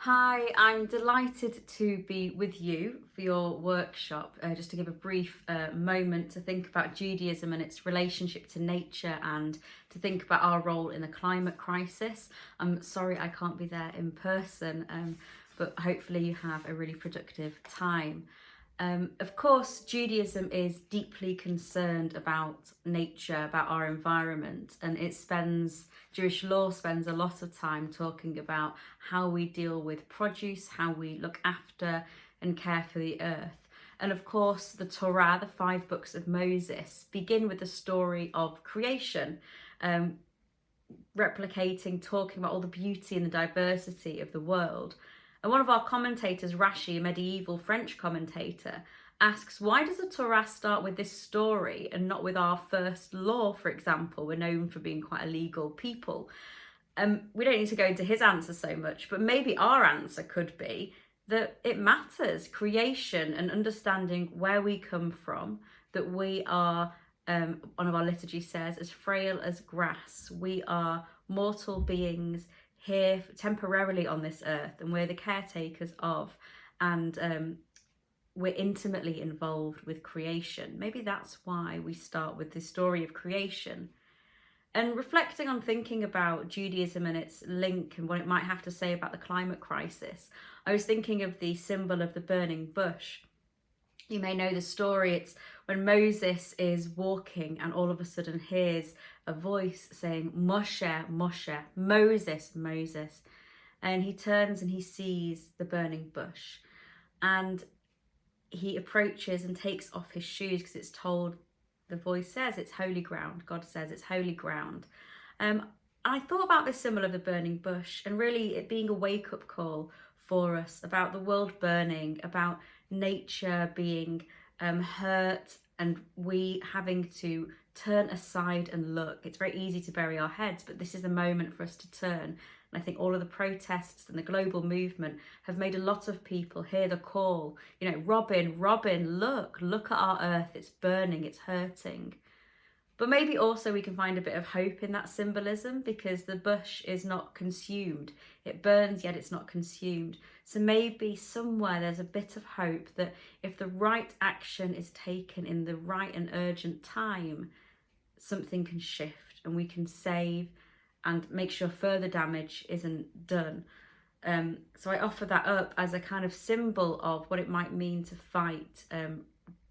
Hi, I'm delighted to be with you for your workshop, just to give a brief moment to think about Judaism and its relationship to nature and to think about our role in the climate crisis. I'm sorry I can't be there in person, but hopefully you have a really productive time. Of course, Judaism is deeply concerned about nature, about our environment, and Jewish law spends a lot of time talking about how we deal with produce, how we look after and care for the earth. And of course, the Torah, the 5 books of Moses, begin with the story of creation, talking about all the beauty and the diversity of the world. And one of our commentators, Rashi, a medieval French commentator, asks, why does the Torah start with this story and not with our first law, for example? We're known for being quite a legal people. We don't need to go into his answer so much, but maybe our answer could be that it matters, creation and understanding where we come from, that we are, one of our liturgy says, as frail as grass. We are mortal beings here temporarily on this earth, and we're the caretakers of, and we're intimately involved with creation. Maybe that's why we start with the story of creation. And reflecting on thinking about Judaism and its link and what it might have to say about the climate crisis, I was thinking of the symbol of the burning bush. You may know the story. It's when Moses is walking and all of a sudden hears a voice saying, Moshe, Moshe, Moses, Moses. And he turns and he sees the burning bush. And he approaches and takes off his shoes because it's told, the voice says it's holy ground. God says it's holy ground. I thought about this symbol of the burning bush and really it being a wake-up call for us about the world burning, about nature being hurt and we having to turn aside and look. It's very easy to bury our heads, but this is the moment for us to turn. And I think all of the protests and the global movement have made a lot of people hear the call. You know, Robyn, look at our earth. It's burning, it's hurting. But maybe also we can find a bit of hope in that symbolism because the bush is not consumed. It burns, yet it's not consumed. So maybe somewhere there's a bit of hope that if the right action is taken in the right and urgent time, something can shift and we can save and make sure further damage isn't done. So I offer that up as a kind of symbol of what it might mean to fight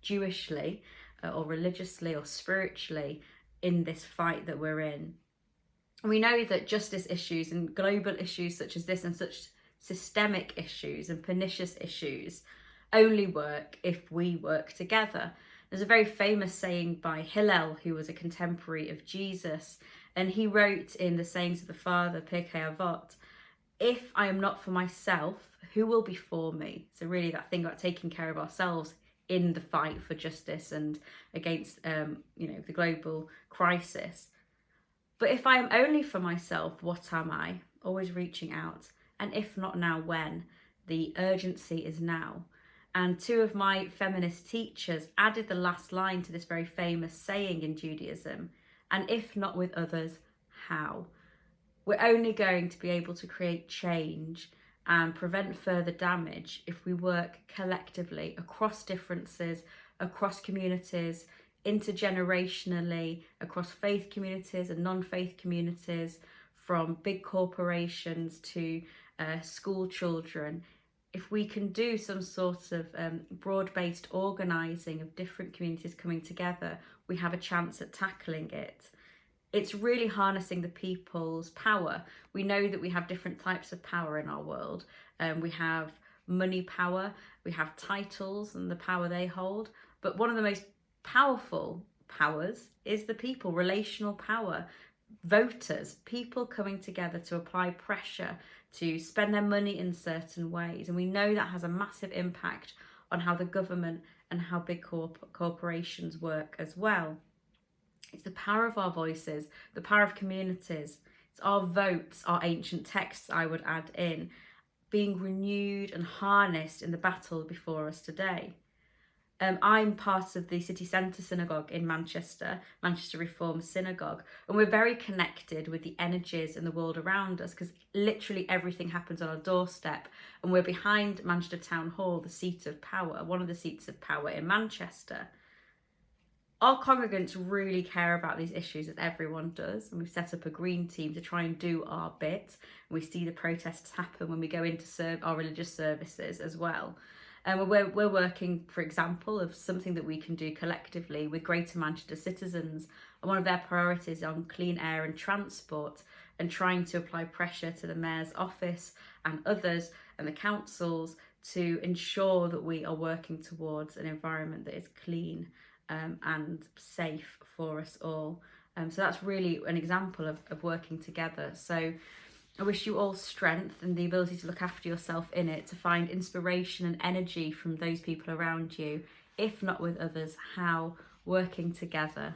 Jewishly or religiously or spiritually in this fight that we're in. And we know that justice issues and global issues such as this and such systemic issues and pernicious issues only work if we work together. There's a very famous saying by Hillel, who was a contemporary of Jesus, and he wrote in the Sayings of the Father, Pirkei Avot, if I am not for myself, who will be for me? So really that thing about taking care of ourselves in the fight for justice and against the global crisis. But if I am only for myself, what am I? Always reaching out. And if not now, when? The urgency is now. And 2 of my feminist teachers added the last line to this very famous saying in Judaism, and if not with others, how? We're only going to be able to create change and prevent further damage if we work collectively across differences, across communities, intergenerationally, across faith communities and non-faith communities, from big corporations to school children. If we can do some sort of broad-based organising of different communities coming together, we have a chance at tackling it. It's really harnessing the people's power. We know that we have different types of power in our world. We have money power, we have titles and the power they hold. But one of the most powerful powers is the people, relational power, voters, people coming together to apply pressure, to spend their money in certain ways. And we know that has a massive impact on how the government and how big corporations work as well. It's the power of our voices, the power of communities. It's our votes, our ancient texts, I would add in, being renewed and harnessed in the battle before us today. I'm part of the city centre synagogue in Manchester Reform Synagogue, and we're very connected with the energies in the world around us because literally everything happens on our doorstep, and we're behind Manchester Town Hall, the seat of power, one of the seats of power in Manchester. Our congregants really care about these issues, as everyone does, and we've set up a green team to try and do our bit. And we see the protests happen when we go into our religious services as well. We're working, for example, of something that we can do collectively with Greater Manchester citizens, and one of their priorities on clean air and transport, and trying to apply pressure to the Mayor's office and others and the councils to ensure that we are working towards an environment that is clean and safe for us all. So that's really an example of working together. So I wish you all strength and the ability to look after yourself in it, to find inspiration and energy from those people around you. If not with others, how? Working together.